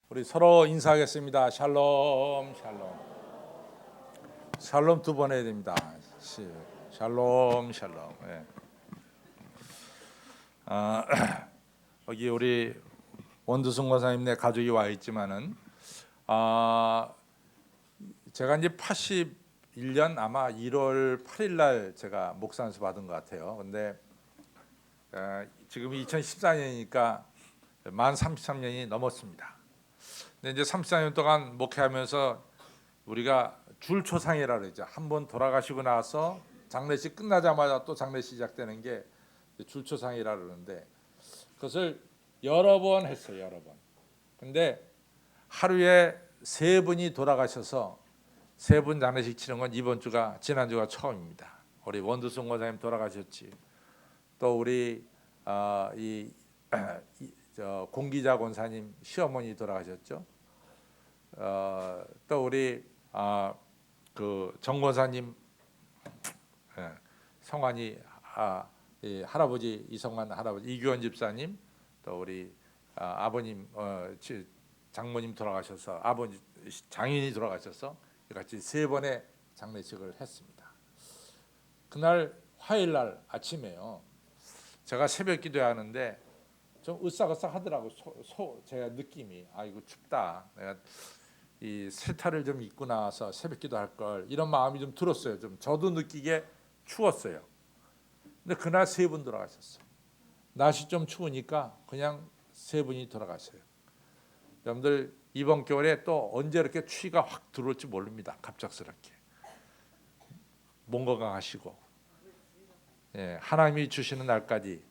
우리 서로 인사하겠습니다. 샬롬, 샬롬. 샬롬 두 번 해야 됩니다. 샬롬, 샬롬. 예. 여기 우리 원두승 권사님네 가족이 와 있지만은 제가 이제 81년 아마 1월 8일 날 제가 목사안수 받은 것 같아요. 근데 지금 2014년이니까 만 33년이 넘었습니다. 근데 이제 34년 동안 목회하면서 우리가 줄초상이라 그러죠. 한번 돌아가시고 나서 장례식 끝나자마자 또 장례식 시작되는 게 줄초상이라 그러는데 그것을 여러 번 했어요. 여러 번. 근데 하루에 3분이 돌아가셔서 3분 장례식 치는 건 이번 주가 지난주가 처음입니다. 우리 원두승 권사님 돌아가셨지. 또 우리 공기자 권사님 시어머니 돌아가셨죠. 또 우리 그 정권사님 성환이 할아버지 이성환 할아버지 이규원 집사님 또 우리 아버님 장모님 돌아가셔서 아버지 장인이 돌아가셔서 같이 3번의 장례식을 했습니다. 그날 화요일 날 아침에요. 제가 새벽 기도하는데 좀 으싹으싹 하더라고. 제가 느낌이 이거 춥다. 내가 이 세타를 좀 입고 나와서 새벽 기도할 걸 이런 마음이 좀 들었어요. 좀 저도 느끼게 추웠어요. 근데 그날 3분 돌아가셨어요. 날씨 좀 추우니까 그냥 3분이 돌아가셔요. 여러분들 이번 겨울에 또 언제 이렇게 추위가 확 들어올지 모릅니다. 갑작스럽게 몸 건강하시고 하나님이 주시는 날까지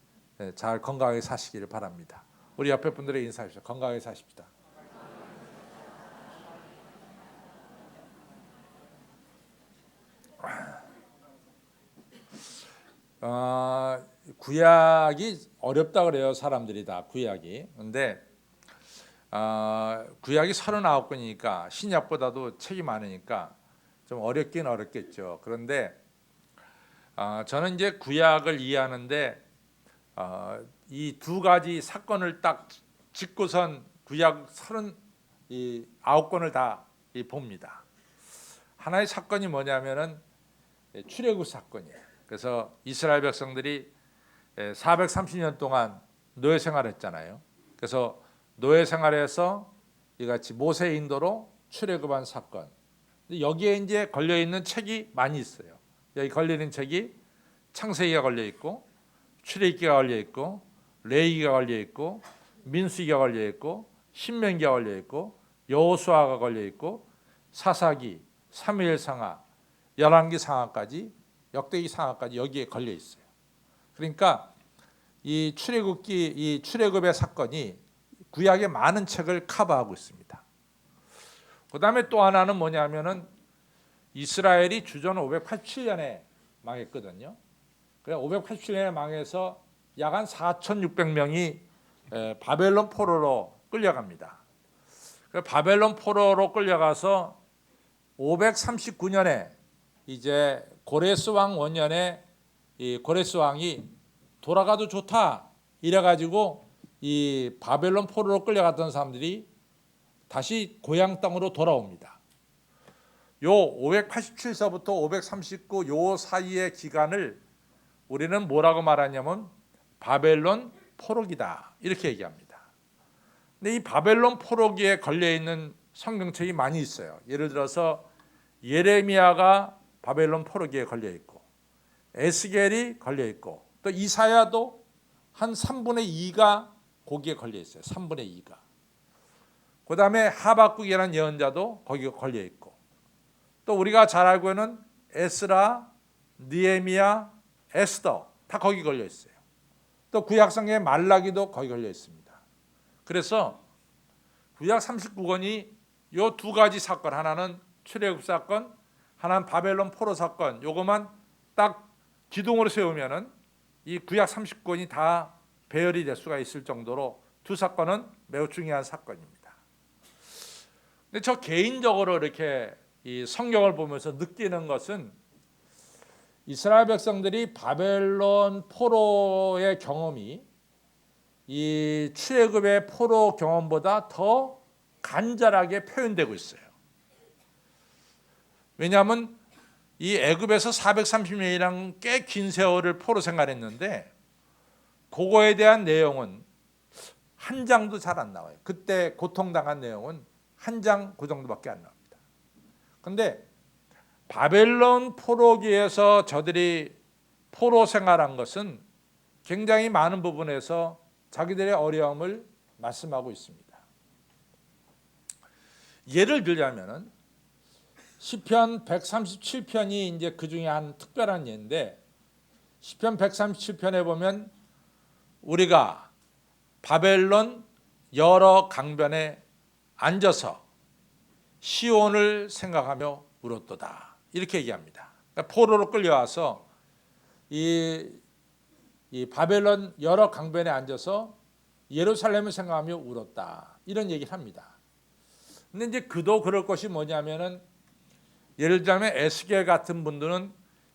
잘 건강하게 사시기를 바랍니다. 우리 옆에 분들에게 인사하십시오. 건강하게 사십시다. 구약이 어렵다 그래요. 사람들이 다 구약이. 근데 구약이 39권이니까 신약보다도 책이 많으니까 좀 어렵긴 어렵겠죠. 그런데 저는 이제 구약을 이해하는데 이 두 가지 사건을 딱 짚고선 구약 39권을 다 봅니다. 하나의 사건이 뭐냐면은 출애굽 사건이에요. 그래서 이스라엘 백성들이 430년 동안 노예 생활했잖아요. 그래서 노예 생활에서 이같이 모세 인도로 출애굽한 사건. 여기에 이제 걸려 있는 책이 많이 있어요. 여기 걸려 있는 책이 창세기가 걸려 있고, 출애굽기가 걸려 있고, 레위기가 걸려 있고, 민수기가 걸려 있고, 신명기가 걸려 있고, 여호수아가 걸려 있고, 사사기, 사무엘상하, 열왕기 상하까지, 역대기 상하까지 여기에 걸려 있어요. 그러니까 이 출애굽의 사건이 구약의 많은 책을 커버하고 있습니다. 그다음에 또 하나는 뭐냐면은 이스라엘이 주전 587년에 망했거든요. 그래 587년에 망해서 약 한 4,600명이 바벨론 포로로 끌려갑니다. 바벨론 포로로 끌려가서 539년에 이제 고레스 왕 원년에 이 고레스 왕이 돌아가도 좋다 이래가지고 이 바벨론 포로로 끌려갔던 사람들이 다시 고향 땅으로 돌아옵니다. 요 587서부터 539 요 사이의 기간을 우리는 뭐라고 말하냐면 바벨론 포로기다 이렇게 얘기합니다. 근데 이 바벨론 포로기에 걸려 있는 성경책이 많이 있어요. 예를 들어서 예레미야가 바벨론 포로기에 걸려 있고, 에스겔이 걸려 있고, 또 이사야도 한 3분의 2가 거기에 걸려 있어요. 3분의 2가. 그다음에 하박국이라는 예언자도 거기에 걸려 있고, 또 우리가 잘 알고 있는 에스라, 느헤미야, 에스더 다 거기 걸려 있어요. 또 구약성경의 말라기도 거기 걸려 있습니다. 그래서 구약 39권이 요 두 가지 사건, 하나는 출애굽 사건, 하나는 바벨론 포로 사건, 요것만 딱 기둥으로 세우면은 이 구약 30권이 다 배열이 될 수가 있을 정도로 두 사건은 매우 중요한 사건입니다. 근데 저 개인적으로 이렇게 이 성경을 보면서 느끼는 것은 이스라엘 백성들이 바벨론 포로의 경험이 이 출애굽의 포로 경험보다 더 간절하게 표현되고 있어요. 왜냐하면 이 애굽에서 430년이랑 꽤 긴 세월을 포로 생활했는데 그거에 대한 내용은 한 장도 잘 안 나와요. 그때 고통당한 내용은 한 장 그 정도밖에 안 나옵니다. 그런데 바벨론 포로기에서 저들이 포로 생활한 것은 굉장히 많은 부분에서 자기들의 어려움을 말씀하고 있습니다. 예를 들자면은 시편 137편이 이제 그 중에 한 특별한 예인데, 시편 137편에 보면 우리가 바벨론 여러 강변에 앉아서 시온을 생각하며 울었도다, 이렇게 얘기합니다. 그러니까 포로로 끌려와서 이 바벨론 여러 강변에 앉아서 예루살렘을 생각하며 울었다, 이런 얘기를 합니다. 근데 이제 그도 그럴 것이 뭐냐면은, 예를 들자면 에스겔 같은 분들은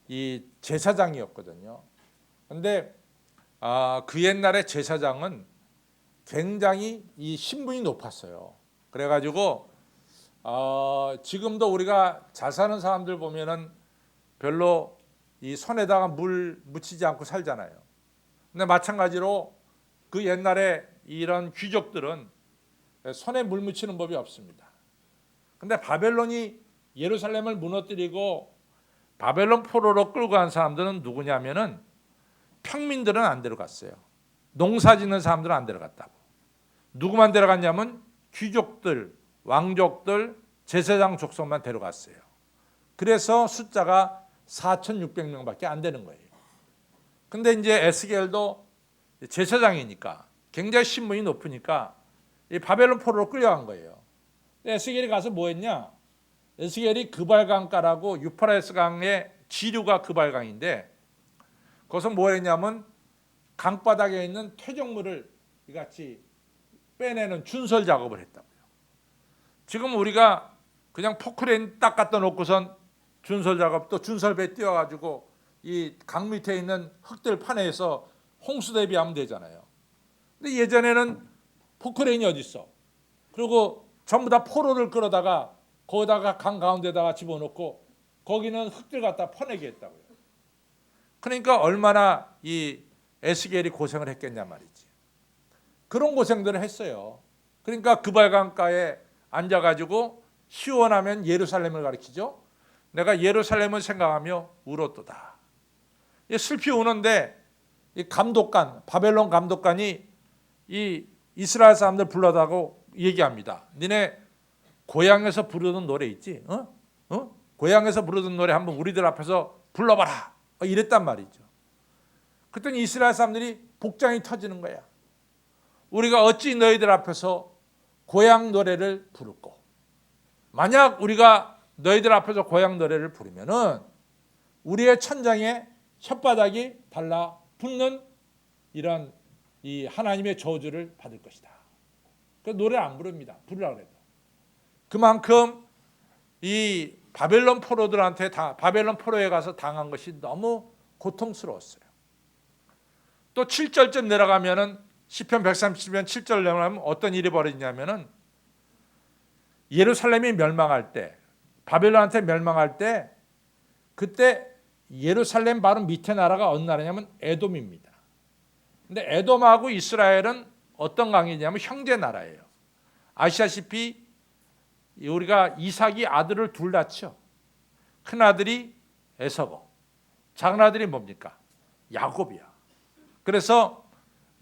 이 제사장이었거든요. 근데 그 옛날에 제사장은 굉장히 이 신분이 높았어요. 그래가지고 지금도 우리가 잘 사는 사람들 보면은 별로 이 손에다가 물 묻히지 않고 살잖아요. 근데 마찬가지로 그 옛날에 이런 귀족들은 손에 물 묻히는 법이 없습니다. 근데 바벨론이 예루살렘을 무너뜨리고 바벨론 포로로 끌고 간 사람들은 누구냐면은 평민들은 안 데려갔어요. 농사 짓는 사람들은 안 데려갔다고. 누구만 데려갔냐면 귀족들, 왕족들, 제사장 족속만 데려갔어요. 그래서 숫자가 4,600명밖에 안 되는 거예요. 근데 이제 에스겔도 제사장이니까 굉장히 신분이 높으니까 이 바벨론 포로로 끌려간 거예요. 에스겔이 가서 뭐 했냐? 에스겔이 그발강가라고 유프라테스 강의 지류가 그발강인데, 거기서 뭐 했냐면 강바닥에 있는 퇴적물을 이같이 빼내는 준설 작업을 했다고요. 지금 우리가 그냥 포크레인 딱 갖다 놓고선 준설 작업, 또 준설배 띄워가지고 이 강 밑에 있는 흙들 파내서 홍수 대비하면 되잖아요. 근데 예전에는 포크레인이 어디 있어? 그리고 전부 다 포로를 끌어다가 거기다가 강 가운데다가 집어넣고 거기는 흙들 갖다 퍼내게 했다고요. 그러니까 얼마나 이 에스겔이 고생을 했겠냐 말이지. 그런 고생들을 했어요. 그러니까 그발강가에 앉아가지고 시원하면 예루살렘을 가리키죠. 내가 예루살렘을 생각하며 울었도다. 슬피 우는데 이 감독관, 바벨론 감독관이 이 이스라엘 사람들 불러다고 얘기합니다. 니네 고향에서 부르던 노래 있지? 고향에서 부르던 노래 한번 우리들 앞에서 불러봐라. 이랬단 말이죠. 그랬더니 이스라엘 사람들이 복장이 터지는 거야. 우리가 어찌 너희들 앞에서 고향 노래를 부를꼬? 만약 우리가 너희들 앞에서 고향 노래를 부르면은 우리의 천장에 혓바닥이 달라 붙는 이런 이 하나님의 저주를 받을 것이다. 그 노래를 안 부릅니다. 부르라고 해도. 그만큼 이 바벨론 포로들한테 바벨론 포로에 가서 당한 것이 너무 고통스러웠어요. 또 7절쯤 내려가면은 시편 137편 7절 내려가면 어떤 일이 벌어지냐면은 예루살렘이 멸망할 때, 바벨론한테 멸망할 때, 그때 예루살렘 바로 밑에 나라가 어느 나라냐면 에돔입니다. 근데 에돔하고 이스라엘은 어떤 관계냐면 형제 나라예요. 아시다시피 우리가 이삭이 아들을 둘 낳죠. 큰 아들이 에서고, 작은 아들이 뭡니까? 야곱이야. 그래서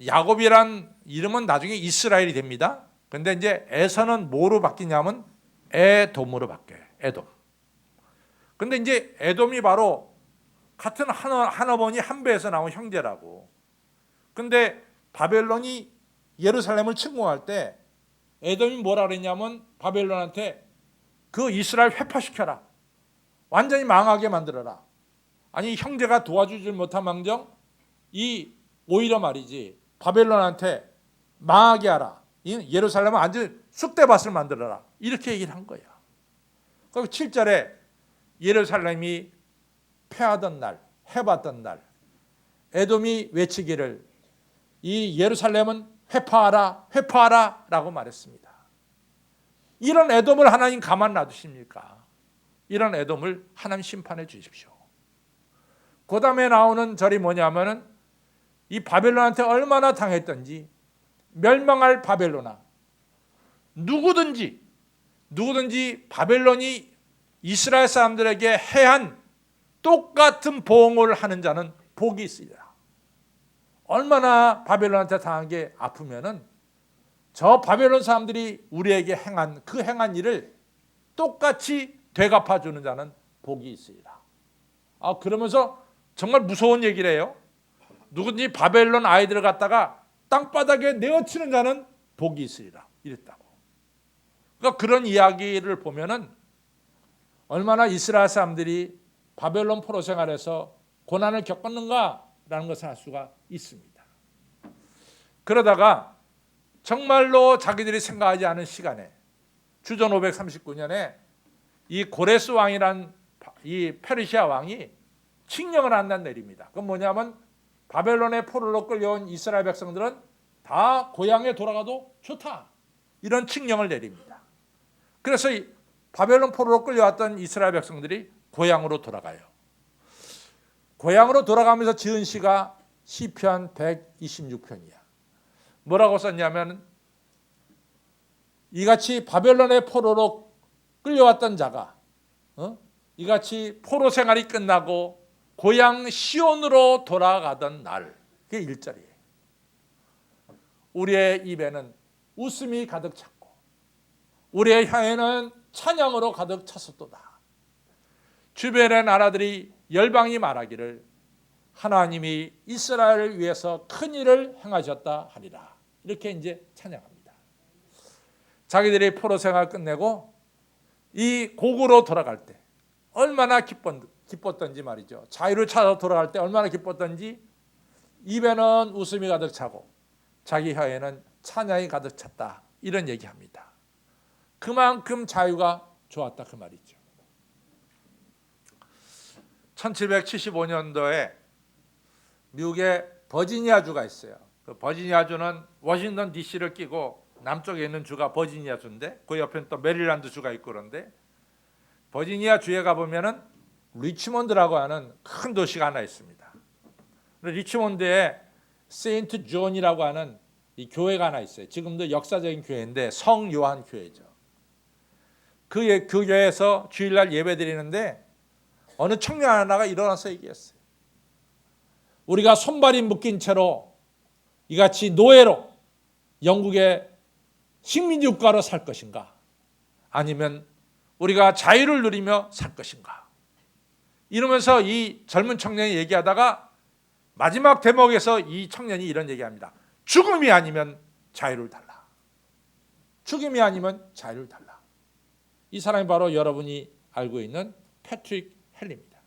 야곱이란 이름은 나중에 이스라엘이 됩니다. 근데 이제 에서는 뭐로 바뀌냐면 에돔으로 바뀌어요. 에돔. 근데 이제 에돔이 바로 같은 한어머니 한 배에서 나온 형제라고. 근데 바벨론이 예루살렘을 침공할 때 에돔이 뭐라 그랬냐면 바벨론한테 그 이스라엘 회파시켜라. 완전히 망하게 만들어라. 아니 형제가 도와주질 못한 망정 이 오히려 말이지 바벨론한테 망하게 하라. 예루살렘은 완전 쑥대밭을 만들어라. 이렇게 얘기를 한 거야. 그리고 7절에 예루살렘이 패하던 날, 해봤던 날 에돔이 외치기를 이 예루살렘은 회파하라, 회파하라 라고 말했습니다. 이런 에돔을 하나님 가만 놔두십니까? 이런 에돔을 하나님 심판해 주십시오. 그 다음에 나오는 절이 뭐냐면은 이 바벨론한테 얼마나 당했던지, 멸망할 바벨론아, 누구든지 바벨론이 이스라엘 사람들에게 해한 똑같은 보응을 하는 자는 복이 있으리라. 얼마나 바벨론한테 당한 게 아프면은 저 바벨론 사람들이 우리에게 행한 일을 똑같이 되갚아 주는 자는 복이 있으리라. 그러면서 정말 무서운 얘기를 해요. 누구든지 바벨론 아이들을 갖다가 땅바닥에 내어치는 자는 복이 있으리라. 이랬다고. 그러니까 그런 이야기를 보면은 얼마나 이스라엘 사람들이 바벨론 포로 생활에서 고난을 겪었는가라는 것을 알 수가 있습니다. 그러다가 정말로 자기들이 생각하지 않은 시간에 주전 539년에 이 고레스 왕이란 이 페르시아 왕이 칙령을 한단 내립니다. 그건 뭐냐면 바벨론의 포로로 끌려온 이스라엘 백성들은 다 고향에 돌아가도 좋다. 이런 칙령을 내립니다. 그래서 이 바벨론 포로로 끌려왔던 이스라엘 백성들이 고향으로 돌아가요. 고향으로 돌아가면서 지은 시가 시편 126편이야. 뭐라고 썼냐면 이같이 바벨론의 포로로 끌려왔던 자가 이같이 포로 생활이 끝나고 고향 시온으로 돌아가던 날, 그게 1절이에요. 우리의 입에는 웃음이 가득 찼고 우리의 혀에는 찬양으로 가득 찼었도다. 주변의 나라들이 열방이 말하기를 하나님이 이스라엘을 위해서 큰 일을 행하셨다 하리라. 이렇게 이제 찬양합니다. 자기들이 포로 생활 끝내고 이 고국으로 돌아갈 때 얼마나 기뻤던지 말이죠. 자유를 찾아 돌아갈 때 얼마나 기뻤던지 입에는 웃음이 가득 차고 자기 혀에는 찬양이 가득 찼다. 이런 얘기합니다. 그만큼 자유가 좋았다 그 말이죠. 1775년도에 미국의 버지니아주가 있어요. 그 버지니아주는 워싱턴 DC를 끼고 남쪽에 있는 주가 버지니아주인데 그 옆에는 또 메릴랜드 주가 있고 그런데 버지니아 주에 가보면은 리치몬드라고 하는 큰 도시가 하나 있습니다. 리치몬드에 세인트 존이라고 하는 이 교회가 하나 있어요. 지금도 역사적인 교회인데 성 요한 교회죠. 그 교회에서 주일날 예배 드리는데 어느 청년 하나가 일어나서 얘기했어요. 우리가 손발이 묶인 채로 이같이 노예로 영국의 식민지 국가로 살 것인가? 아니면 우리가 자유를 누리며 살 것인가? 이러면서 이 젊은 청년이 얘기하다가 마지막 대목에서 이 청년이 이런 얘기합니다. 죽음이 아니면 자유를 달라. 죽음이 아니면 자유를 달라. 이 사람이 바로 여러분이 알고 있는 패트릭 헬리입니다.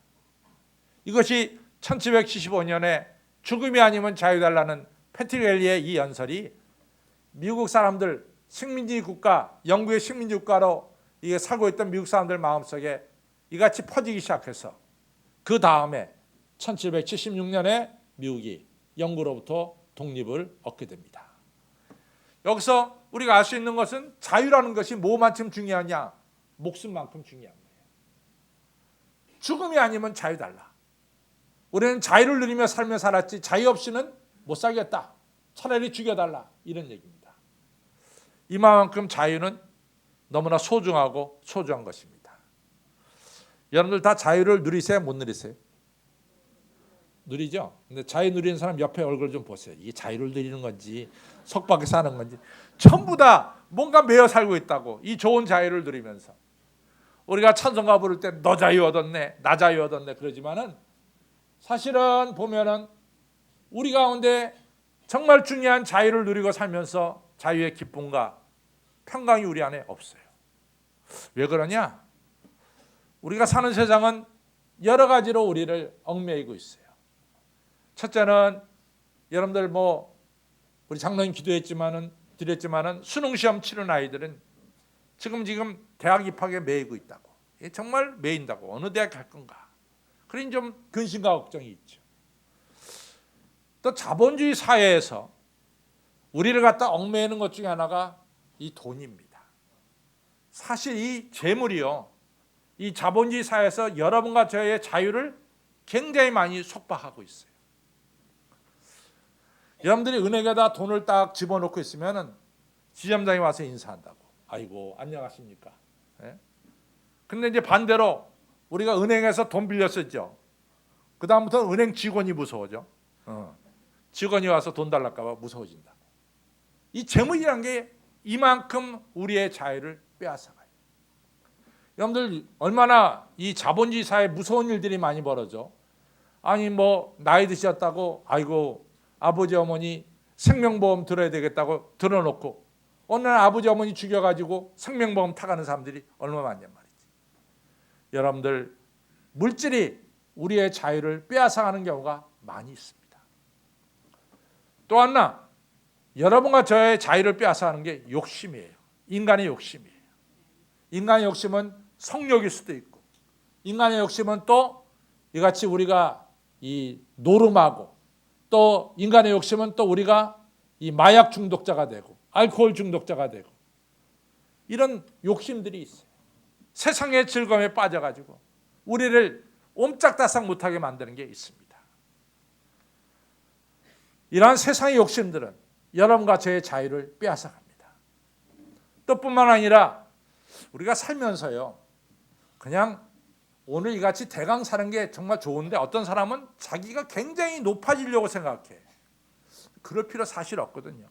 이것이 1775년에 죽음이 아니면 자유 달라는 패트릭 헬리의 이 연설이 미국 사람들 식민지 국가, 영국의 식민지 국가로 이게 살고 있던 미국 사람들 마음속에 이같이 퍼지기 시작해서 그 다음에 1776년에 미국이 영국으로부터 독립을 얻게 됩니다. 여기서 우리가 알 수 있는 것은 자유라는 것이 뭐만큼 중요하냐? 목숨만큼 중요한 거예요. 죽음이 아니면 자유 달라. 우리는 자유를 누리며 살며 살았지 자유 없이는 못 살겠다. 차라리 죽여달라. 이런 얘기입니다. 이만큼 자유는 너무나 소중하고 소중한 것입니다. 여러분들 다 자유를 누리세요? 못 누리세요? 누리죠? 근데 자유 누리는 사람 옆에 얼굴 좀 보세요. 이게 자유를 누리는 건지 속박에 사는 건지 전부 다 뭔가 매여 살고 있다고. 이 좋은 자유를 누리면서 우리가 찬송가 부를 때 너 자유 얻었네, 나 자유 얻었네 그러지만은 사실은 보면은 우리 가운데 정말 중요한 자유를 누리고 살면서 자유의 기쁨과 평강이 우리 안에 없어요. 왜 그러냐? 우리가 사는 세상은 여러 가지로 우리를 얽매이고 있어요. 첫째는 여러분들 우리 장로님 드렸지만은 수능 시험 치른 아이들은 지금 대학 입학에 매이고 있다고. 정말 매인다고. 어느 대학 갈 건가? 그러니 좀 근심과 걱정이 있죠. 또 자본주의 사회에서 우리를 갖다 얽매이는 것 중에 하나가 이 돈입니다. 사실 이 재물이요, 이 자본주의 사회에서 여러분과 저의 자유를 굉장히 많이 속박하고 있어요. 여러분들이 은행에다 돈을 딱 집어넣고 있으면은 지점장이 와서 인사한다고. 아이고 안녕하십니까. 예? 근데 이제 반대로 우리가 은행에서 돈 빌렸었죠. 그 다음부터는 은행 직원이 무서워져. 직원이 와서 돈 달랄까 봐 무서워진다. 이 재물이란 게 이만큼 우리의 자유를 빼앗아가요. 여러분들 얼마나 이 자본주의 사회에 무서운 일들이 많이 벌어져. 아니 뭐 나이 드셨다고 아이고 아버지 어머니 생명보험 들어야 되겠다고 들어놓고 어느 날 아버지 어머니 죽여가지고 생명보험 타가는 사람들이 얼마나 많냔 말이지. 여러분들 물질이 우리의 자유를 빼앗아가는 경우가 많이 있습니다. 또 하나, 여러분과 저의 자유를 빼앗아가는 게 욕심이에요. 인간의 욕심이에요. 인간의 욕심은 성욕일 수도 있고, 인간의 욕심은 또 이같이 우리가 이 노름하고, 또 인간의 욕심은 또 우리가 이 마약 중독자가 되고 알코올 중독자가 되고 이런 욕심들이 있어요. 세상의 즐거움에 빠져가지고 우리를 옴짝달싹 못하게 만드는 게 있습니다. 이러한 세상의 욕심들은 여러분과 저의 자유를 빼앗아갑니다. 또 뿐만 아니라 우리가 살면서요, 그냥 오늘 이같이 대강 사는 게 정말 좋은데 어떤 사람은 자기가 굉장히 높아지려고 생각해. 그럴 필요 사실 없거든요.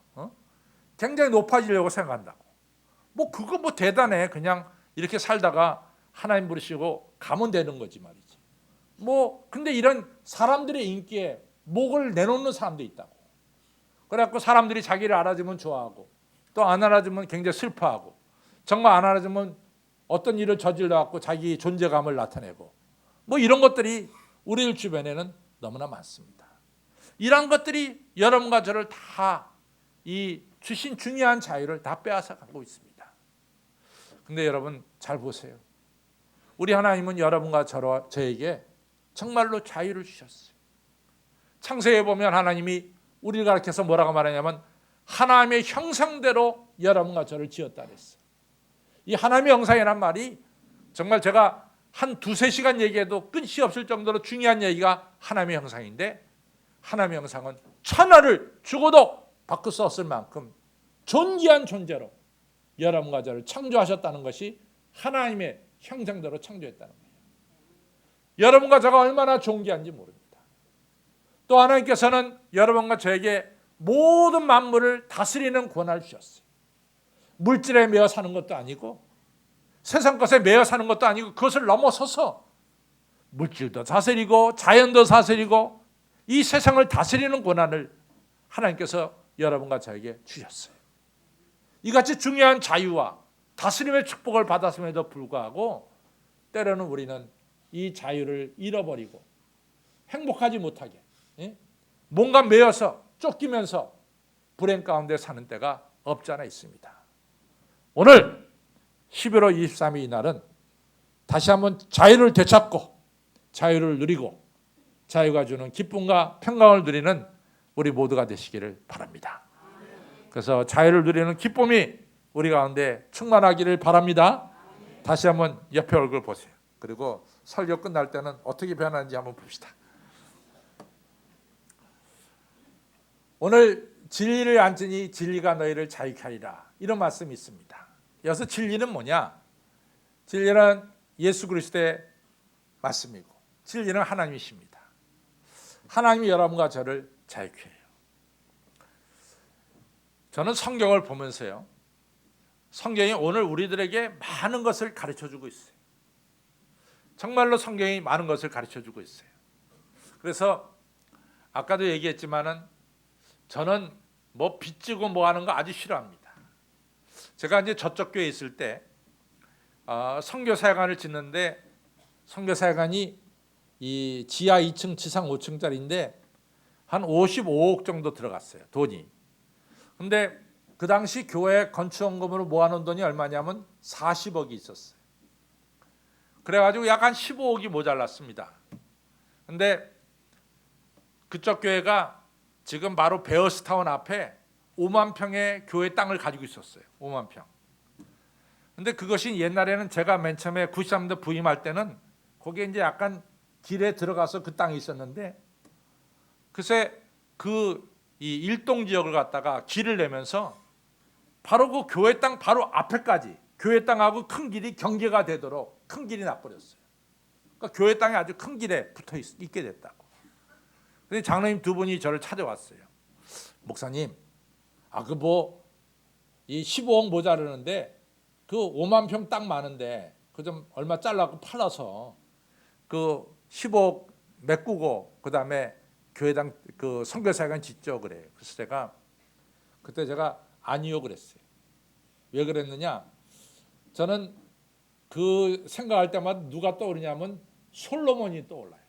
굉장히 높아지려고 생각한다고. 뭐 그거 뭐 대단해. 그냥 이렇게 살다가 하나님 부르시고 가면 되는 거지 말이지. 뭐 근데 이런 사람들의 인기에 목을 내놓는 사람도 있다고. 그래갖고 사람들이 자기를 알아주면 좋아하고 또 안 알아주면 굉장히 슬퍼하고 정말 안 알아주면 어떤 일을 저질러갖고 자기 존재감을 나타내고 뭐 이런 것들이 우리 주변에는 너무나 많습니다. 이런 것들이 여러분과 저를 다 이 주신 중요한 자유를 다 빼앗아 가고 있습니다. 근데 여러분 잘 보세요. 우리 하나님은 여러분과 저에게 정말로 자유를 주셨어요. 창세기에 보면 하나님이 우리를 가르쳐서 뭐라고 말하냐면 하나님의 형상대로 여러분과 저를 지었다 그랬어요. 이 하나님의 형상이란 말이 정말 제가 한 두세 시간 얘기해도 끝이 없을 정도로 중요한 얘기가 하나님의 형상인데 하나님의 형상은 천하를 죽어도 바꿀 수 없을 만큼 존귀한 존재로 여러분과 저를 창조하셨다는 것이 하나님의 형상대로 창조했다는 거예요. 여러분과 저가 얼마나 존귀한지 모릅니다. 또 하나님께서는 여러분과 저에게 모든 만물을 다스리는 권한을 주셨어요. 물질에 매여 사는 것도 아니고 세상 것에 매여 사는 것도 아니고 그것을 넘어서서 물질도 다스리고 자연도 다스리고 이 세상을 다스리는 권한을 하나님께서 여러분과 저에게 주셨어요. 이같이 중요한 자유와 다스림의 축복을 받았음에도 불구하고 때로는 우리는 이 자유를 잃어버리고 행복하지 못하게 뭔가 매여서 쫓기면서 불행 가운데 사는 때가 없지 않아 있습니다. 오늘 11월 23일 이날은 다시 한번 자유를 되찾고 자유를 누리고 자유가 주는 기쁨과 평강을 누리는 우리 모두가 되시기를 바랍니다. 그래서 자유를 누리는 기쁨이 우리 가운데 충만하기를 바랍니다. 다시 한번 옆에 얼굴 보세요. 그리고 설교 끝날 때는 어떻게 변하는지 한번 봅시다. 오늘 진리를 앉으니 진리가 너희를 자유케 하리라 이런 말씀이 있습니다. 여기서 진리는 뭐냐? 진리는 예수 그리스도의 말씀이고 진리는 하나님이십니다. 하나님이 여러분과 저를 자유케 해요. 저는 성경을 보면서요, 성경이 오늘 우리들에게 많은 것을 가르쳐주고 있어요. 정말로 성경이 많은 것을 가르쳐주고 있어요. 그래서 아까도 얘기했지만은 저는 뭐 빚지고 뭐 하는 거 아주 싫어합니다. 제가 이제 저쪽 교회에 있을 때 선교사역관을 짓는데 선교사역관이 이 지하 2층, 지상 5층짜리인데 한 55억 정도 들어갔어요, 돈이. 근데 그 당시 교회 건축원금으로 모아놓은 돈이 얼마냐면 40억이 있었어요. 그래가지고 약 한 15억이 모자랐습니다. 근데 그쪽 교회가 지금 바로 베어스타운 앞에 5만 평의 교회 땅을 가지고 있었어요. 5만 평. 근데 그것이 옛날에는 제가 맨 처음에 93년도 부임할 때는 거기에 이제 약간 길에 들어가서 그 땅이 있었는데, 글쎄 이 일동 지역을 갖다가 길을 내면서 바로 그 교회 땅 바로 앞에까지 교회 땅하고 큰 길이 경계가 되도록 큰 길이 나버렸어요. 그러니까 교회 땅이 아주 큰 길에 붙어 있게 됐다고. 근데 장로님 두 분이 저를 찾아왔어요. 목사님, 이 15억 모자르는데 그 5만 평 땅 많은데 그 좀 얼마 잘라고 팔아서 그 15억 메꾸고 그다음에 교회당 그 선교사관 짓죠 그래. 그래서 그때 제가 아니요 그랬어요. 왜 그랬느냐? 저는 그 생각할 때마다 누가 떠오르냐면 솔로몬이 떠올라요.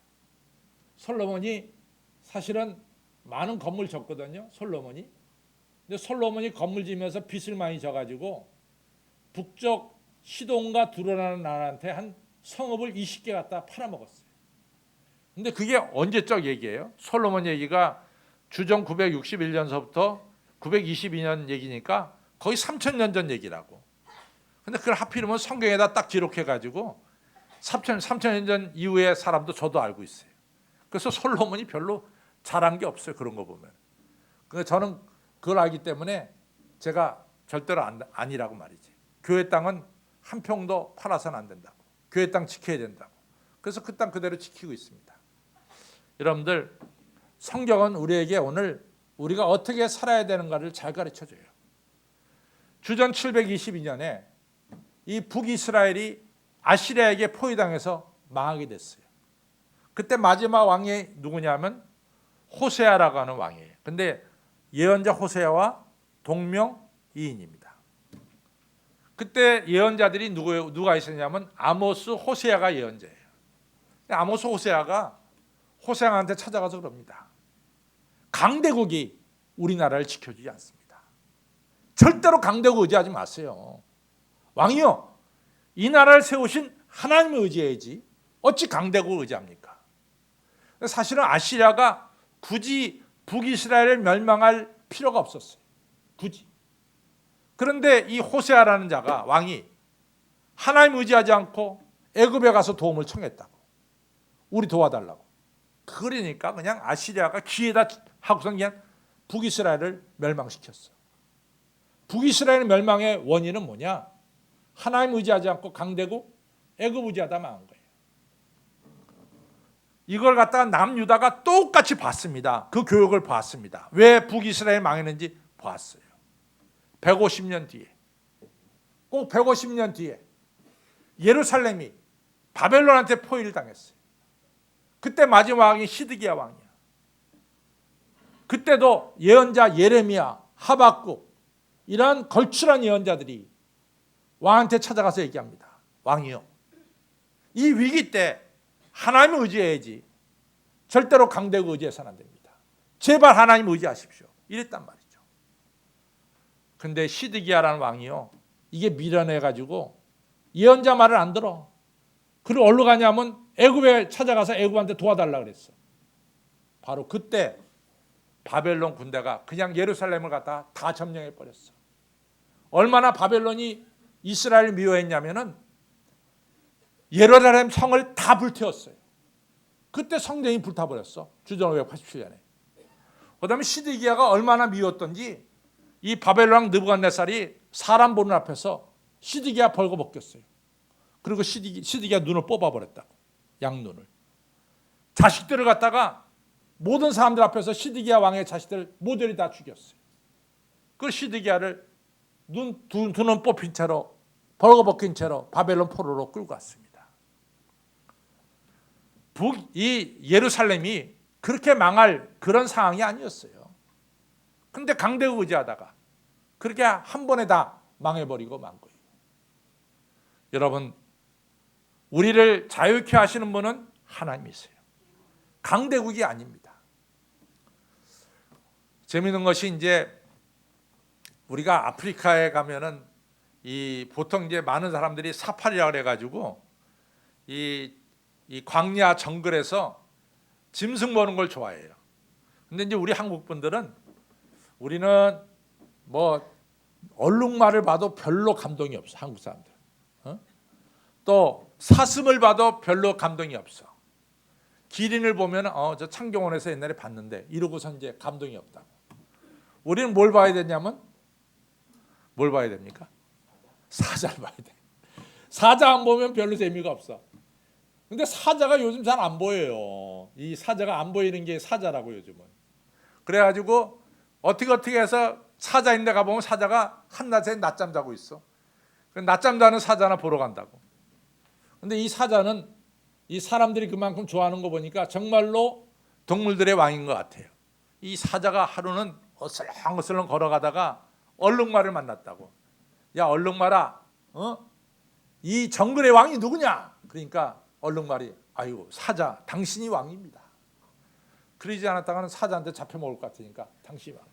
솔로몬이 사실은 많은 건물 졌거든요. 솔로몬이. 근데 솔로몬이 건물 지면서 빚을 많이 져가지고 북쪽 시돈과 두로라는 나라한테 한 성읍을 20개 갖다 팔아먹었어요. 근데 그게 언제적 얘기예요? 솔로몬 얘기가 주정 961년서부터 922년 얘기니까 거의 3000년 전 얘기라고. 근데 그걸 하필이면 성경에다 딱 기록해가지고 3000년 전 이후의 사람도 저도 알고 있어요. 그래서 솔로몬이 별로 잘한 게 없어요. 그런 거 보면. 근데 저는 그걸 알기 때문에 제가 절대로 아니라고 말이지. 교회 땅은 한 평도 팔아서는 안 된다고. 교회 땅 지켜야 된다고. 그래서 그 땅 그대로 지키고 있습니다. 여러분들, 성경은 우리에게 오늘 우리가 어떻게 살아야 되는가를 잘 가르쳐줘요. 주전 722년에 이 북이스라엘이 아시리아에게 포위당해서 망하게 됐어요. 그때 마지막 왕이 누구냐면 호세아라고 하는 왕이에요. 근데 예언자 호세아와 동명이인입니다. 그때 예언자들이 누가 있었냐면 아모스, 호세아가 예언자예요. 아모스, 호세아가 호세아한테 찾아가서 그럽니다. 강대국이 우리나라를 지켜주지 않습니다. 절대로 강대국 의지하지 마세요. 왕이요, 이 나라를 세우신 하나님을 의지해야지 어찌 강대국을 의지합니까? 사실은 아시리아가 굳이 북이스라엘을 멸망할 필요가 없었어요. 굳이. 그런데 이 호세아라는 자가 왕이 하나님 의지하지 않고 애굽에 가서 도움을 청했다고. 우리 도와달라고. 그러니까 그냥 아시리아가 기회다 하고선 그냥 북이스라엘을 멸망시켰어. 북이스라엘 멸망의 원인은 뭐냐? 하나님 의지하지 않고 강대국 애굽 의지하다 망한 거예요. 이걸 갖다가 남유다가 똑같이 봤습니다. 그 교육을 봤습니다. 왜 북이스라엘 망했는지 봤어요. 150년 뒤에, 꼭 150년 뒤에 예루살렘이 바벨론한테 포위를 당했어요. 그때 마지막 왕이 시드기야 왕이야. 그때도 예언자 예레미야, 하박국 이런 걸출한 예언자들이 왕한테 찾아가서 얘기합니다. 왕이요, 이 위기 때 하나님을 의지해야지 절대로 강대국 의지해서는 안 됩니다. 제발 하나님 의지하십시오. 이랬단 말이죠. 근데 시드기야라는 왕이요, 이게 미련해가지고 예언자 말을 안 들어. 그리고 어디로 가냐면 애굽에 찾아가서 애굽한테 도와달라 그랬어. 바로 그때 바벨론 군대가 그냥 예루살렘을 갖다 다 점령해 버렸어. 얼마나 바벨론이 이스라엘을 미워했냐면은 예루살렘 성을 다 불태웠어요. 그때 성전이 불타버렸어. 주전 587년에. 그다음에 시드기야가 얼마나 미웠던지 이 바벨론 왕 느부갓네살이 사람 보는 앞에서 시드기야 벌거벗겼어요. 그리고 시드기야 눈을 뽑아버렸다고. 양눈을. 자식들을 갖다가 모든 사람들 앞에서 시드기야 왕의 자식들 모델이 다 죽였어요. 그 시드기야를 두 눈 뽑힌 채로 벌거벗긴 채로 바벨론 포로로 끌고 갔습니다. 이 예루살렘이 그렇게 망할 그런 상황이 아니었어요. 근데 강대국 의지하다가 그렇게 한 번에 다 망해버리고 만 거예요. 여러분, 우리를 자유케 하시는 분은 하나님이세요. 강대국이 아닙니다. 재미있는 것이 이제 우리가 아프리카에 가면은 보통 이제 많은 사람들이 사파리라 그래가지고 이 광야 정글에서 짐승 보는 걸 좋아해요. 근데 이제 우리 한국 분들은 우리는 뭐 얼룩말을 봐도 별로 감동이 없어. 한국 사람들 또 사슴을 봐도 별로 감동이 없어. 기린을 보면 저 창경원에서 옛날에 봤는데 이러고선 이제 감동이 없다고. 우리는 뭘 봐야 되냐면 뭘 봐야 됩니까? 사자를 봐야 돼. 사자 안 보면 별로 재미가 없어. 근데 사자가 요즘 잘 안 보여요. 이 사자가 안 보이는 게 사자라고 요즘은. 그래가지고 어떻게 해서 사자인 데 가보면 사자가 한낮에 낮잠 자고 있어. 낮잠 자는 사자나 보러 간다고. 근데 이 사자는 이 사람들이 그만큼 좋아하는 거 보니까 정말로 동물들의 왕인 것 같아요. 이 사자가 하루는 어슬렁어슬렁 걸어가다가 얼룩말을 만났다고. 야 얼룩말아, 이 정글의 왕이 누구냐? 그러니까 얼룩말이 아이고 사자 당신이 왕입니다. 그러지 않았다가는 사자한테 잡혀 먹을 것 같으니까 당신이 왕.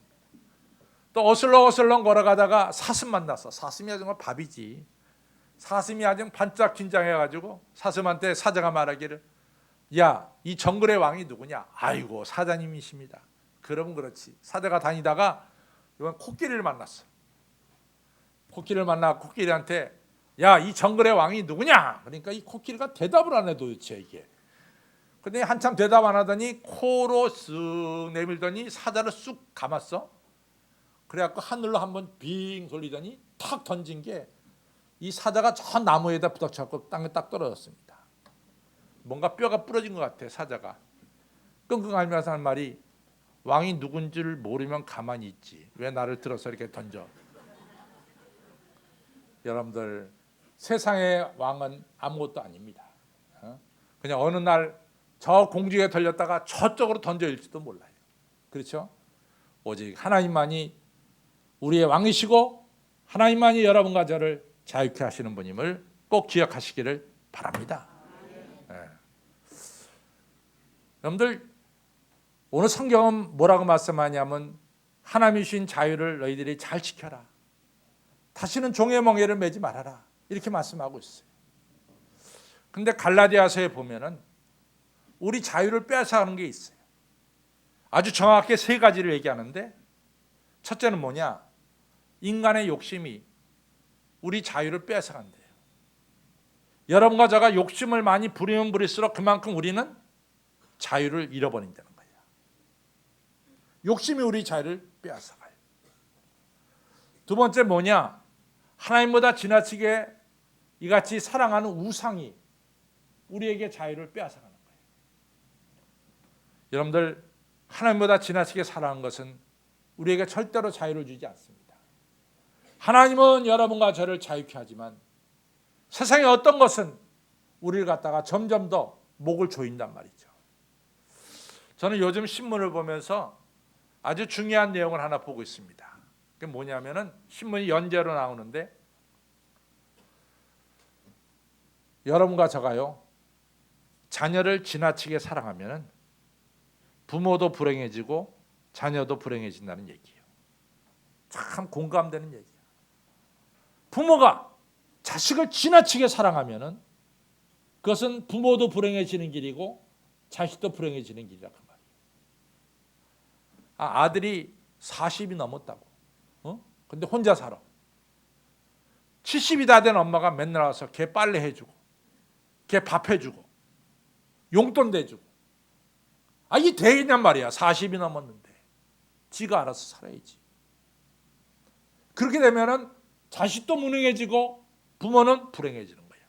또 어슬렁어슬렁 걸어가다가 사슴 만났어. 사슴이 정말 밥이지. 사슴이 아주 반짝 긴장해가지고 사슴한테 사자가 말하기를 야 이 정글의 왕이 누구냐? 아이고 사자님이십니다. 그럼 그렇지. 사자가 다니다가 이번 코끼리를 만났어. 코끼리를 만나 코끼리한테 야 이 정글의 왕이 누구냐? 그러니까 이 코끼리가 대답을 안 해 도대체 이게. 근데 한참 대답 안 하더니 코로 쓱 내밀더니 사자를 쑥 감았어. 그래갖고 하늘로 한번 빙 돌리더니 탁 던진 게 이 사자가 저 나무에다 부닥쳐갖고 땅에 딱 떨어졌습니다. 뭔가 뼈가 부러진 것 같아. 사자가 끙끙 앓면서 하는 말이 왕이 누군지를 모르면 가만히 있지 왜 나를 들어서 이렇게 던져. 여러분들 세상의 왕은 아무것도 아닙니다. 그냥 어느 날 저 공중에 털렸다가 저쪽으로 던져질지도 몰라요. 그렇죠? 오직 하나님만이 우리의 왕이시고 하나님만이 여러분과 저를 자유케 하시는 분임을 꼭 기억하시기를 바랍니다. 네. 여러분들 오늘 성경은 뭐라고 말씀하냐면 하나님이 주신 자유를 너희들이 잘 지켜라. 다시는 종의 멍에를 매지 말아라. 이렇게 말씀하고 있어요. 근데 갈라디아서에 보면은 우리 자유를 빼앗아가는 게 있어요. 아주 정확하게 세 가지를 얘기하는데 첫째는 뭐냐? 인간의 욕심이 우리 자유를 빼앗아간대요. 여러분과 제가 욕심을 많이 부리면 부릴수록 그만큼 우리는 자유를 잃어버린다는 거예요. 욕심이 우리 자유를 빼앗아가요. 두 번째 뭐냐? 하나님보다 지나치게 이같이 사랑하는 우상이 우리에게 자유를 빼앗아가는 거예요. 여러분들 하나님보다 지나치게 사랑하는 것은 우리에게 절대로 자유를 주지 않습니다. 하나님은 여러분과 저를 자유케 하지만 세상의 어떤 것은 우리를 갖다가 점점 더 목을 조인단 말이죠. 저는 요즘 신문을 보면서 아주 중요한 내용을 하나 보고 있습니다. 그게 뭐냐면은 신문이 연재로 나오는데 여러분과 저가요 자녀를 지나치게 사랑하면은 부모도 불행해지고 자녀도 불행해진다는 얘기예요. 참 공감되는 얘기예요. 부모가 자식을 지나치게 사랑하면은 그것은 부모도 불행해지는 길이고 자식도 불행해지는 길이라고 말이에요. 아들이 40이 넘었다고. 근데 혼자 살아. 70이 다 된 엄마가 맨날 와서 걔 빨래 해주고 걔 밥 해주고 용돈 대주고 이게 되겠냔 말이야. 40이 넘었는데 지가 알아서 살아야지. 그렇게 되면은 자식도 무능해지고 부모는 불행해지는 거예요.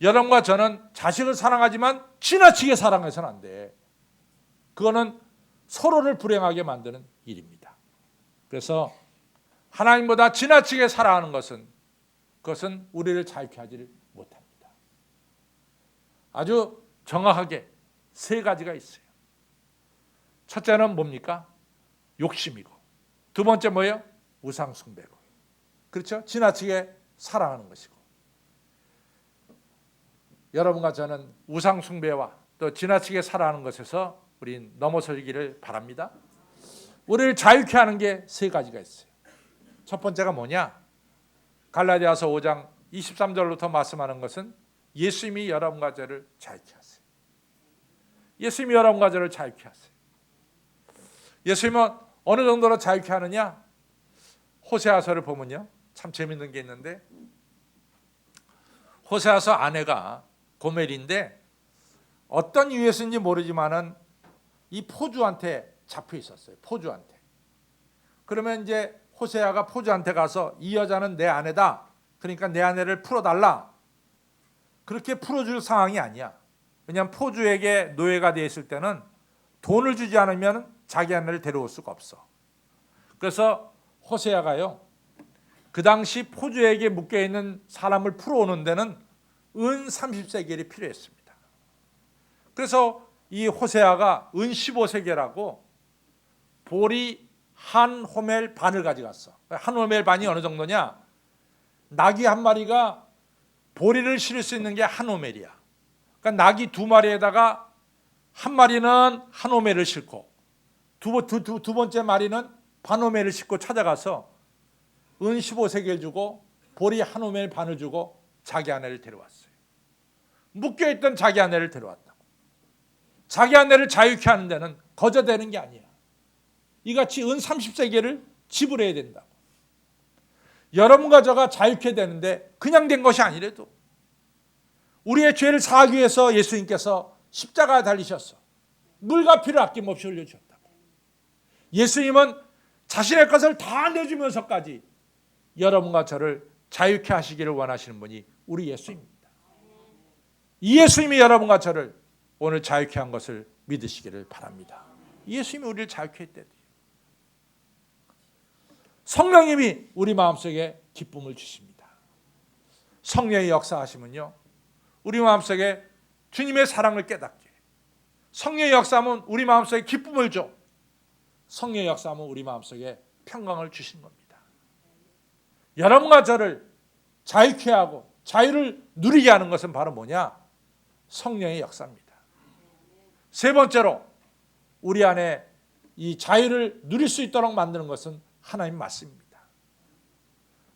여러분과 저는 자식을 사랑하지만 지나치게 사랑해서는 안 돼. 그거는 서로를 불행하게 만드는 일입니다. 그래서 하나님보다 지나치게 사랑하는 그것은 우리를 자유케 하지를 못합니다. 아주 정확하게 세 가지가 있어요. 첫째는 뭡니까? 욕심이고, 두 번째 뭐예요? 우상숭배고. 그렇죠? 지나치게 사랑하는 것이고. 여러분과 저는 우상숭배와 또 지나치게 사랑하는 것에서 우린 넘어서기를 바랍니다. 우리를 자유케 하는 게 세 가지가 있어요. 첫 번째가 뭐냐? 갈라디아서 5장 23절부터 말씀하는 것은 예수님이 여러분과 저를 자유케 하세요. 예수님이 여러분과 저를 자유케 하세요. 예수님은 어느 정도로 자유케 하느냐? 호세아서를 보면요. 참 재밌는 게 있는데 호세아서 아내가 고멜인데 어떤 이유에서인지 모르지만은 이 포주한테 잡혀 있었어요. 포주한테. 그러면 이제 호세아가 포주한테 가서 이 여자는 내 아내다. 그러니까 내 아내를 풀어달라. 그렇게 풀어줄 상황이 아니야. 왜냐하면 포주에게 노예가 되어 있을 때는 돈을 주지 않으면 자기 아내를 데려올 수가 없어. 그래서 호세아가요, 그 당시 포주에게 묶여있는 사람을 풀어오는 데는 은 30세겔이 필요했습니다. 그래서 이 호세아가 은 15세겔하고 보리 한 호멜 반을 가져갔어. 한 호멜 반이 어느 정도냐? 낙이 한 마리가 보리를 실을 수 있는 게 한 호멜이야. 그러니까 낙이 두 마리에다가 한 마리는 한 호멜을 싣고 두 번째 마리는 반 호멜을 싣고 찾아가서 은 15세겔 주고 보리 한 호멜 반을 주고 자기 아내를 데려왔어요. 묶여있던 자기 아내를 데려왔다고. 자기 아내를 자유케 하는 데는 거저되는 게 아니야. 이같이 은 30세겔을 지불해야 된다고. 여러분과 저가 자유케 되는데 그냥 된 것이 아니래도 우리의 죄를 사하기 위해서 예수님께서 십자가에 달리셨어. 물과 피를 아낌없이 흘려주셨다고. 예수님은 자신의 것을 다 내주면서까지 여러분과 저를 자유케 하시기를 원하시는 분이 우리 예수님입니다. 이 예수님이 여러분과 저를 오늘 자유케 한 것을 믿으시기를 바랍니다. 예수님이 우리를 자유케 했대요. 성령님이 우리 마음속에 기쁨을 주십니다. 성령의 역사하시면요, 우리 마음속에 주님의 사랑을 깨닫게. 성령의 역사하면 우리 마음속에 기쁨을 줘. 성령의 역사하면 우리 마음속에 평강을 주신 겁니다. 여러분과 저를 자유케 하고 자유를 누리게 하는 것은 바로 뭐냐? 성령의 역사입니다. 세 번째로 우리 안에 이 자유를 누릴 수 있도록 만드는 것은 하나님 말씀입니다.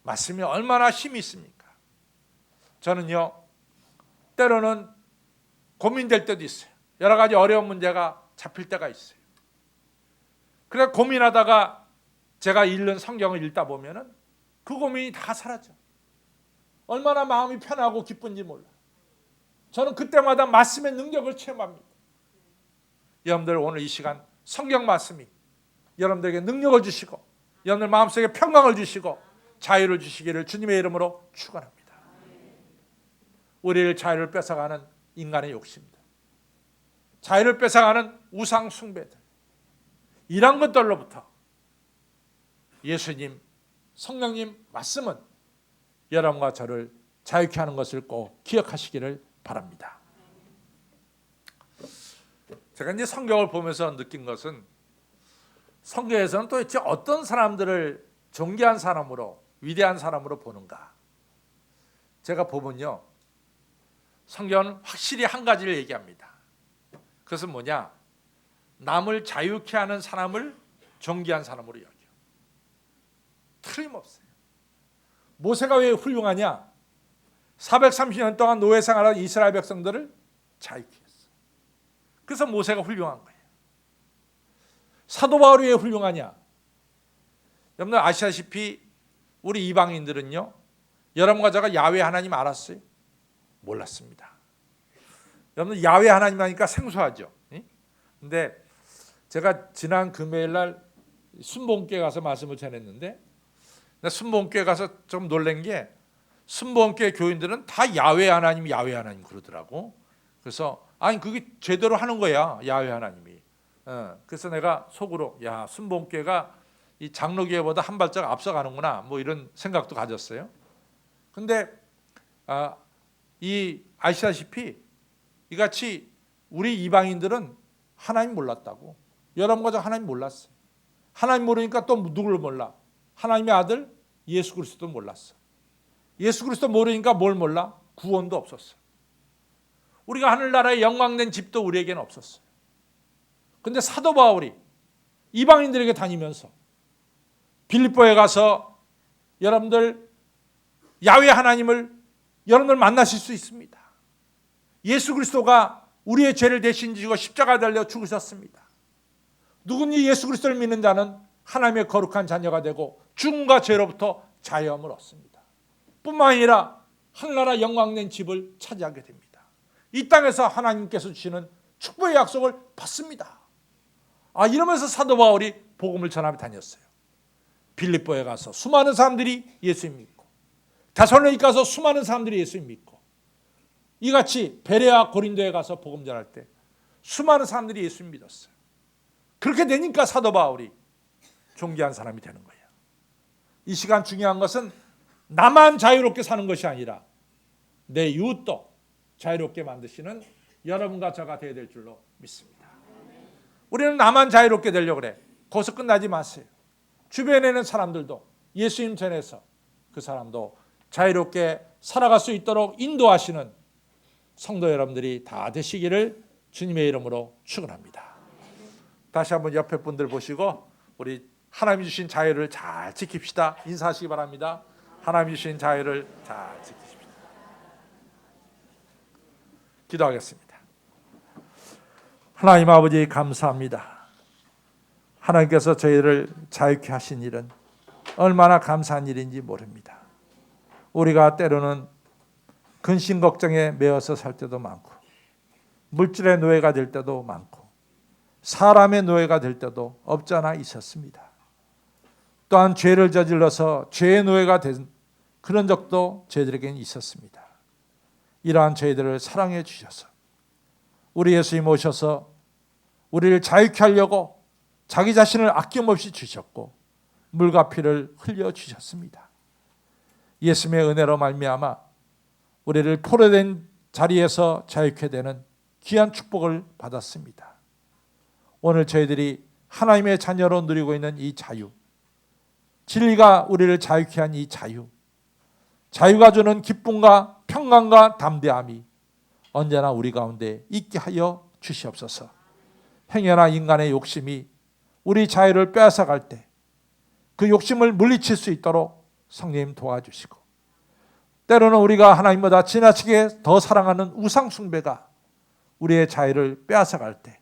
말씀이 얼마나 힘이 있습니까? 저는요, 때로는 고민될 때도 있어요. 여러 가지 어려운 문제가 잡힐 때가 있어요. 그래서 고민하다가 제가 읽는 성경을 읽다 보면은 그 고민이 다 사라져. 얼마나 마음이 편하고 기쁜지 몰라. 저는 그때마다 말씀의 능력을 체험합니다. 여러분들 오늘 이 시간 성경 말씀이 여러분들에게 능력을 주시고 여러분들 마음속에 평강을 주시고 자유를 주시기를 주님의 이름으로 축원합니다. 우리를 자유를 뺏어가는 인간의 욕심들, 자유를 뺏어가는 우상 숭배들, 이런 것들로부터 예수님, 성령님 말씀은 여러분과 저를 자유케 하는 것을 꼭 기억하시기를 바랍니다. 제가 이제 성경을 보면서 느낀 것은 성경에서는 도대체 어떤 사람들을 존귀한 사람으로, 위대한 사람으로 보는가? 제가 보면요, 성경은 확실히 한 가지를 얘기합니다. 그것은 뭐냐? 남을 자유케 하는 사람을 존귀한 사람으로 여겨. 틀림없어요. 모세가 왜 훌륭하냐? 430년 동안 노예 생활한 이스라엘 백성들을 자유케 했어. 그래서 모세가 훌륭한 거예요. 사도 바울이 왜 훌륭하냐? 여러분들 아시다시피 우리 이방인들은요, 여러분과 제가 야훼 하나님 알았어요? 몰랐습니다. 여러분들 야훼 하나님 하니까 생소하죠. 근데 제가 지난 금요일 날 순복음교회 가서 말씀을 전했는데 순복음교회 가서 좀 놀란 게 순복음교회 교인들은 다 야훼 하나님 그러더라고. 그래서 아니 그게 제대로 하는 거야, 야훼 하나님이. 그래서 내가 속으로 야, 순복음교회가 이 장로교회보다 한 발짝 앞서가는구나, 뭐 이런 생각도 가졌어요. 근데 이 아시다시피 이같이 우리 이방인들은 하나님 몰랐다고. 여러분과 저 하나님 몰랐어요. 하나님 모르니까 또 누구를 몰라? 하나님의 아들 예수 그리스도도 몰랐어. 예수 그리스도 모르니까 뭘 몰라? 구원도 없었어. 우리가 하늘나라의 영광된 집도 우리에게는 없었어요. 근데 사도 바울이 이방인들에게 다니면서 빌립보에 가서 여러분들 야훼 하나님을 여러분들 만나실 수 있습니다. 예수 그리스도가 우리의 죄를 대신 지고 십자가에 달려 죽으셨습니다. 누구니 예수 그리스도를 믿는 자는 하나님의 거룩한 자녀가 되고 죽음과 죄로부터 자유함을 얻습니다. 뿐만 아니라 하늘나라 영광된 집을 차지하게 됩니다. 이 땅에서 하나님께서 주시는 축복의 약속을 받습니다. 이러면서 사도 바울이 복음을 전하며 다녔어요. 빌립보에 가서 수많은 사람들이 예수님 믿고, 데살로니가 가서 수많은 사람들이 예수님 믿고, 이같이 베레아 고린도에 가서 복음 전할 때 수많은 사람들이 예수님 믿었어요. 그렇게 되니까 사도 바울이 존귀한 사람이 되는 거예요. 이 시간 중요한 것은 나만 자유롭게 사는 것이 아니라 내 이웃도 자유롭게 만드시는 여러분과 저가 되어야 될 줄로 믿습니다. 우리는 나만 자유롭게 되려고 그래. 거기서 끝나지 마세요. 주변에 있는 사람들도 예수님 전해서 그 사람도 자유롭게 살아갈 수 있도록 인도하시는 성도 여러분들이 다 되시기를 주님의 이름으로 축원합니다. 다시 한번 옆에 분들 보시고 우리 하나님이 주신 자유를 잘 지킵시다. 인사하시기 바랍니다. 하나님이 주신 자유를 잘 지키십시다. 기도하겠습니다. 하나님 아버지 감사합니다. 하나님께서 저희를 자유케 하신 일은 얼마나 감사한 일인지 모릅니다. 우리가 때로는 근심 걱정에 매여서 살 때도 많고, 물질의 노예가 될 때도 많고, 사람의 노예가 될 때도 없지 않아 있었습니다. 또한 죄를 저질러서 죄의 노예가 된 그런 적도 저희들에게는 있었습니다. 이러한 저희들을 사랑해 주셔서 우리 예수님 오셔서 우리를 자유케 하려고 자기 자신을 아낌없이 주셨고 물과 피를 흘려 주셨습니다. 예수님의 은혜로 말미암아 우리를 포로된 자리에서 자유케 되는 귀한 축복을 받았습니다. 오늘 저희들이 하나님의 자녀로 누리고 있는 이 자유, 진리가 우리를 자유케 한 이 자유, 자유가 주는 기쁨과 평강과 담대함이 언제나 우리 가운데 있게 하여 주시옵소서. 행여나 인간의 욕심이 우리 자유를 빼앗아갈 때 그 욕심을 물리칠 수 있도록 성령님 도와주시고, 때로는 우리가 하나님보다 지나치게 더 사랑하는 우상 숭배가 우리의 자유를 빼앗아갈 때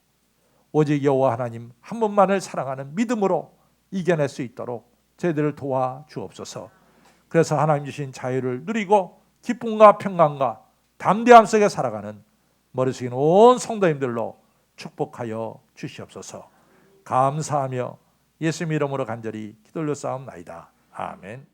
오직 여호와 하나님 한 분만을 사랑하는 믿음으로 이겨낼 수 있도록 저희들을 도와주옵소서. 그래서 하나님 주신 자유를 누리고 기쁨과 평강과 담대함 속에 살아가는 머리 숙인 온 성도님들로 축복하여 주시옵소서. 감사하며 예수님 이름으로 간절히 기도 올려 싸움나이다. 아멘.